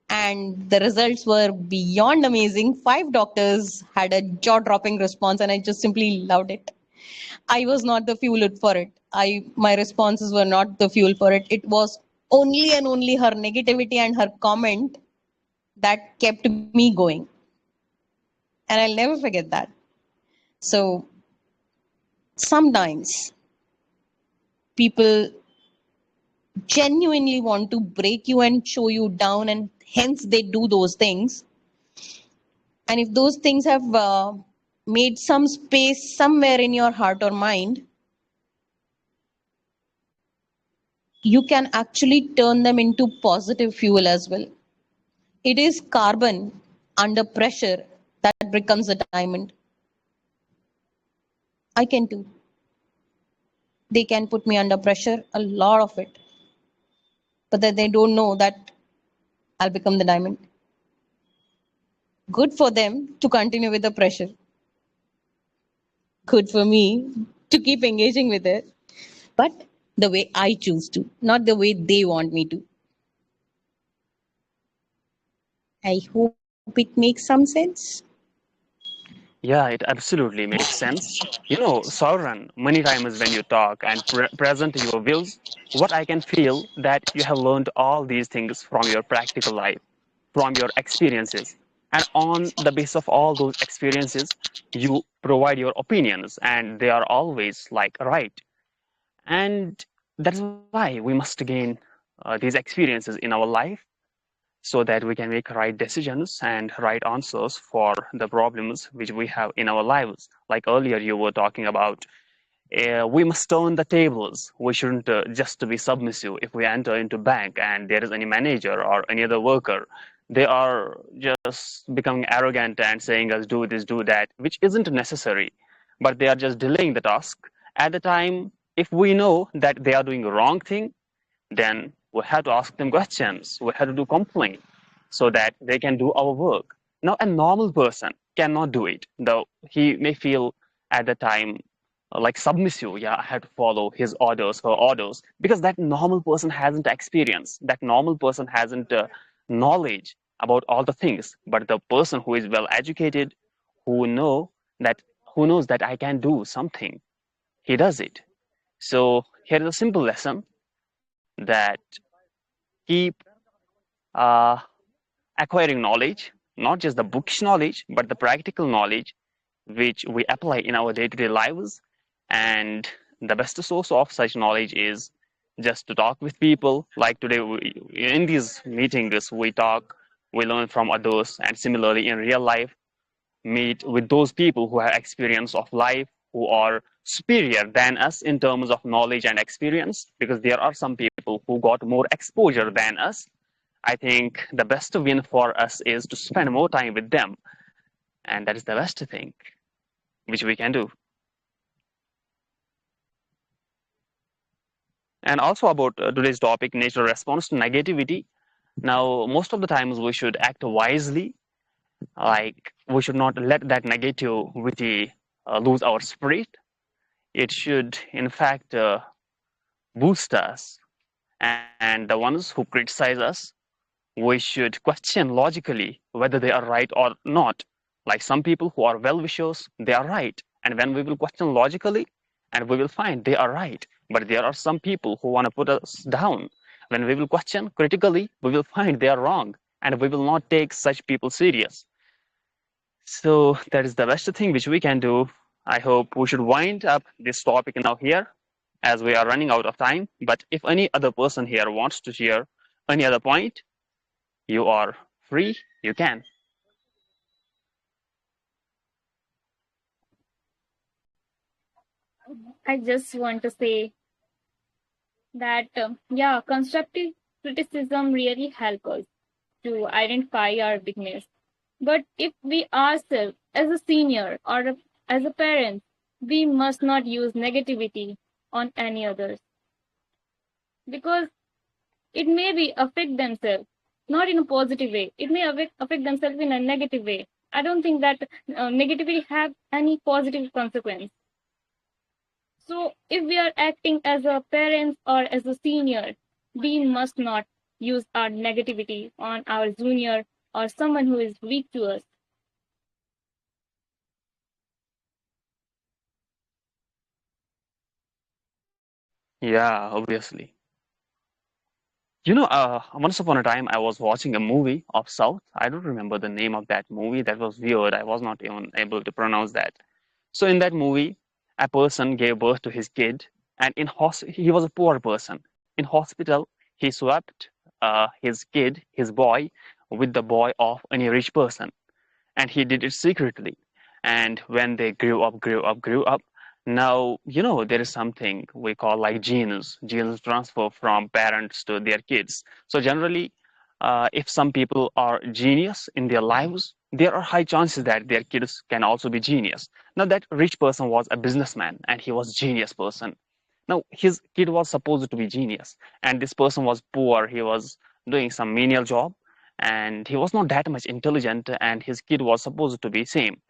And the results were beyond amazing. 5 doctors had a jaw-dropping response, and I just simply loved it. I was not the fuel for it. My responses were not the fuel for it. It was only and only her negativity and her comment that kept me going. And I'll never forget that. So sometimes people genuinely want to break you and show you down, and hence they do those things. And if those things have made some space somewhere in your heart or mind, you can actually turn them into positive fuel as well. It is carbon under pressure that becomes a diamond. I can too. They can put me under pressure, a lot of it. But that they don't know that I'll become the diamond. Good for them to continue with the pressure. Good for me to keep engaging with it. But the way I choose to, not the way they want me to. I hope it makes some sense. Yeah, it absolutely makes sense. You know, Sauron, many times when you talk and present your views, what I can feel that you have learned all these things from your practical life, from your experiences. And on the basis of all those experiences, you provide your opinions, and they are always like right. And that's why we must gain these experiences in our life so that we can make right decisions and right answers for the problems which we have in our lives. Like earlier, you were talking about we must turn the tables. We shouldn't just be submissive. If we enter into bank and there is any manager or any other worker, they are just becoming arrogant and saying us do this, do that, which isn't necessary. But they are just delaying the task. At the time, if we know that they are doing the wrong thing, then we have to ask them questions. We have to do complaint so that they can do our work. Now, a normal person cannot do it, though he may feel at the time like submissive. Yeah, I have to follow his orders, her orders, because that normal person hasn't experience. That normal person hasn't knowledge about all the things. But the person who is well educated, who know that who knows that I can do something, he does it. So here is a simple lesson that keep uh, acquiring knowledge, not just the bookish knowledge, but the practical knowledge which we apply in our day-to-day lives. And the best source of such knowledge is just to talk with people. Like today, in these meetings, we talk, we learn from others, and similarly in real life, meet with those people who have experience of life, who are superior than us in terms of knowledge and experience, because there are some people who got more exposure than us. I think the best win for us is to spend more time with them, and that is the best thing which we can do. And also about today's topic, nature response to negativity. Now, most of the times we should act wisely. Like we should not let that negativity lose our spirit. It should, in fact, boost us. And the ones who criticize us, we should question logically whether they are right or not. Like some people who are well wishers, they are right. And when we will question logically, and we will find they are right. But there are some people who want to put us down. When we will question critically, we will find they are wrong. And we will not take such people serious. So that is the best thing which we can do. I hope we should wind up this topic now here, as we are running out of time. But if any other person here wants to share any other point, you are free, you can. I just want to say that, yeah, constructive criticism really helps us to identify our weakness. But if we ourselves, as a senior or as a parent, we must not use negativity on any others, because it may be affect themselves, not in a positive way. It may affect themselves in a negative way. I don't think that negativity have any positive consequence. So if we are acting as a parent or as a senior, we must not use our negativity on our junior or someone who is weak to us. Yeah, obviously. You know, once upon a time, I was watching a movie of South. I don't remember the name of that movie. That was weird. I was not even able to pronounce that. So in that movie, a person gave birth to his kid, and he was a poor person. In hospital, he swapped his kid, his boy, with the boy of any rich person, and he did it secretly. And when they grew up, now there is something we call like genes transfer from parents to their kids. So generally, if some people are genius in their lives, there are high chances that their kids can also be genius. Now that rich person was a businessman and he was genius person. Now his kid was supposed to be genius, and this person was poor. He was doing some menial job, and he was not that much intelligent, and his kid was supposed to be same.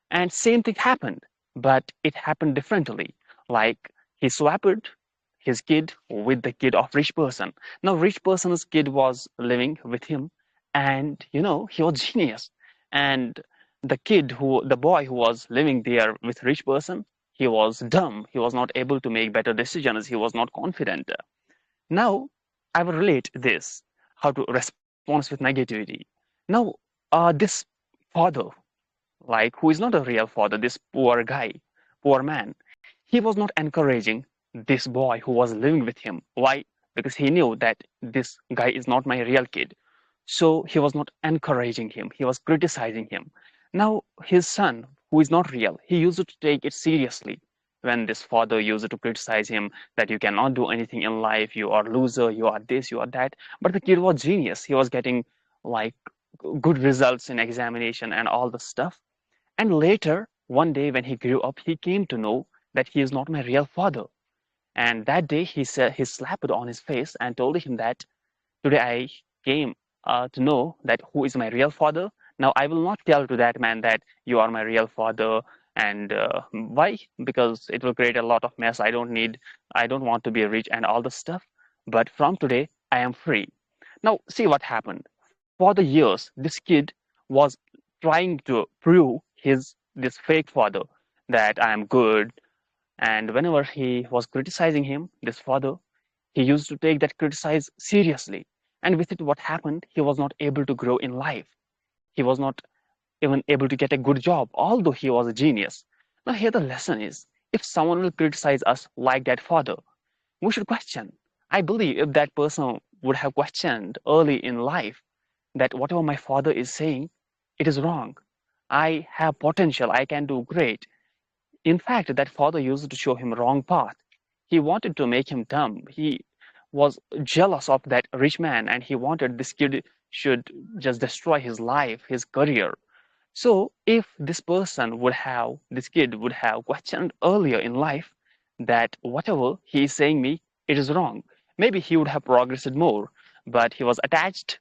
And same thing happened, but it happened differently. Like he swapped his kid with the kid of rich person. Now rich person's kid was living with him, and he was genius. And the boy who was living there with rich person, he was dumb. He was not able to make better decisions. He was not confident. Now I will relate this how to respond with negativity. Now this father, like, who is not a real father, this poor guy, poor man, he was not encouraging this boy who was living with him. Why? Because he knew that this guy is not my real kid. So he was not encouraging him, he was criticizing him. Now his son, who is not real, he used to take it seriously when this father used to criticize him that you cannot do anything in life, you are loser, you are this, you are that. But the kid was genius. He was getting like good results in examination and all the stuff. And later, one day when he grew up, he came to know that he is not my real father. And that day he slapped on his face and told him that today I came to know that who is my real father. Now I will not tell to that man that you are my real father. And why? Because it will create a lot of mess. I don't want to be rich and all the stuff. But from today, I am free. Now see what happened. For the years, this kid was trying to prove this fake father that I am good. And whenever he was criticizing him, this father, he used to take that criticize seriously. And with it, what happened? He was not able to grow in life. He was not even able to get a good job, although he was a genius. Now, here the lesson is if someone will criticize us like that father, we should question. I believe if that person would have questioned early in life that whatever my father is saying, it is wrong. I have potential, I can do great. In fact, that father used to show him wrong path. He wanted to make him dumb. He was jealous of that rich man and he wanted this kid should just destroy his life, his career. So if this kid would have questioned earlier in life that whatever he is saying me, it is wrong, maybe he would have progressed more. But he was attached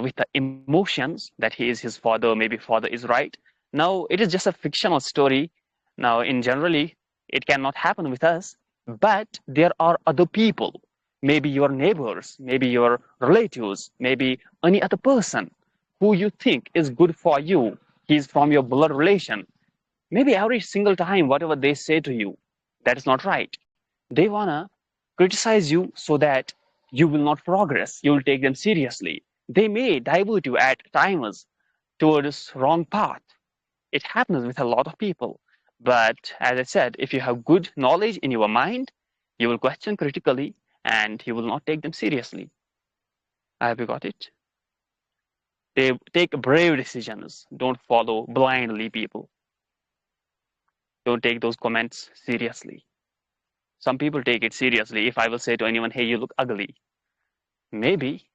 with the emotions that he is his father, maybe father is right. Now it is just a fictional story. Now in generally it cannot happen with us, but there are other people, maybe your neighbors, maybe your relatives, maybe any other person who you think is good for you. He's from your blood relation. Maybe every single time whatever they say to you, that is not right. They wanna criticize you so that you will not progress, you will take them seriously. They may divert you at times towards wrong path. It happens with a lot of people. But as I said, if you have good knowledge in your mind, you will question critically and you will not take them seriously. I hope you got it. They take brave decisions. Don't follow blindly people. Don't take those comments seriously. Some people take it seriously. If I will say to anyone, hey, you look ugly, maybe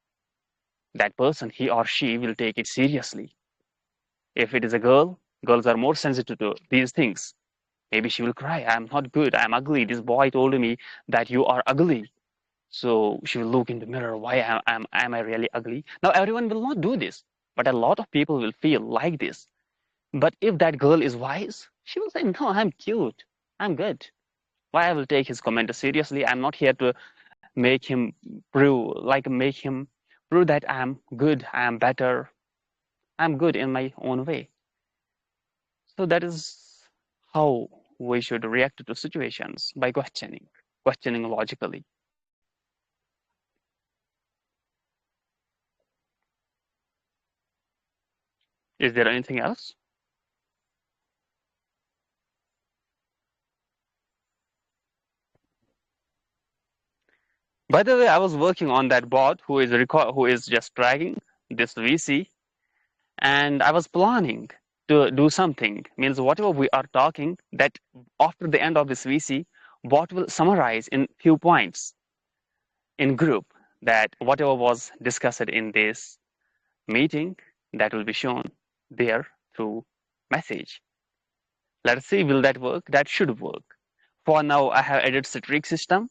that person, he or she, will take it seriously. If it is a girl, girls are more sensitive to these things. Maybe she will cry, I'm not good, I'm ugly. This boy told me that you are ugly. So she will look in the mirror, why am I really ugly? Now everyone will not do this, but a lot of people will feel like this. But if that girl is wise, she will say, no, I'm cute, I'm good. Why I will take his comment seriously? I'm not here to make him make him prove that I'm good, I'm better, I'm good in my own way. So that is how we should react to situations, by questioning logically. Is there anything else? By the way, I was working on that bot who is just tracking this VC, and I was planning to do something. Means whatever we are talking, that after the end of this VC, bot will summarize in few points in group that whatever was discussed in this meeting, that will be shown there through message. Let's see, will that work? That should work. For now, I have added streak system.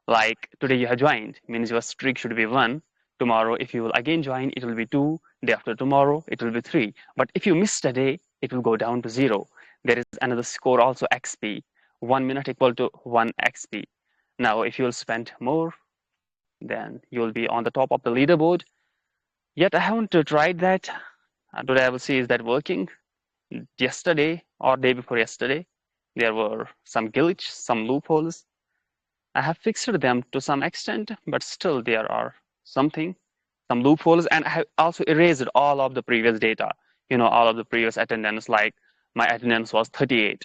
Like today you have joined, means your streak should be 1. Tomorrow, if you will again join, it will be 2. Day after tomorrow, it will be 3. But if you missed a day, it will go down to 0. There is another score also, XP. 1 minute equal to 1 XP. Now, if you will spend more, then you will be on the top of the leaderboard. Yet I haven't tried that. Today I will see, is that working? Yesterday or day before yesterday, there were some glitch, some loopholes. I have fixed them to some extent, but still there are some loopholes, and I have also erased all of the previous data, all of the previous attendance. Like my attendance was 38.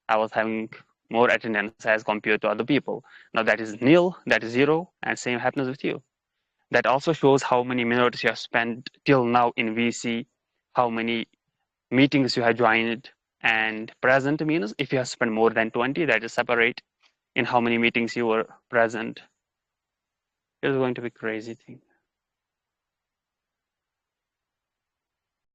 I was having more attendance as compared to other people. Now that is nil, that is 0, and same happens with you. That also shows how many minutes you have spent till now in VC, how many meetings you have joined, and present means if you have spent more than 20, that is separate in how many meetings you were present. It's going to be crazy thing.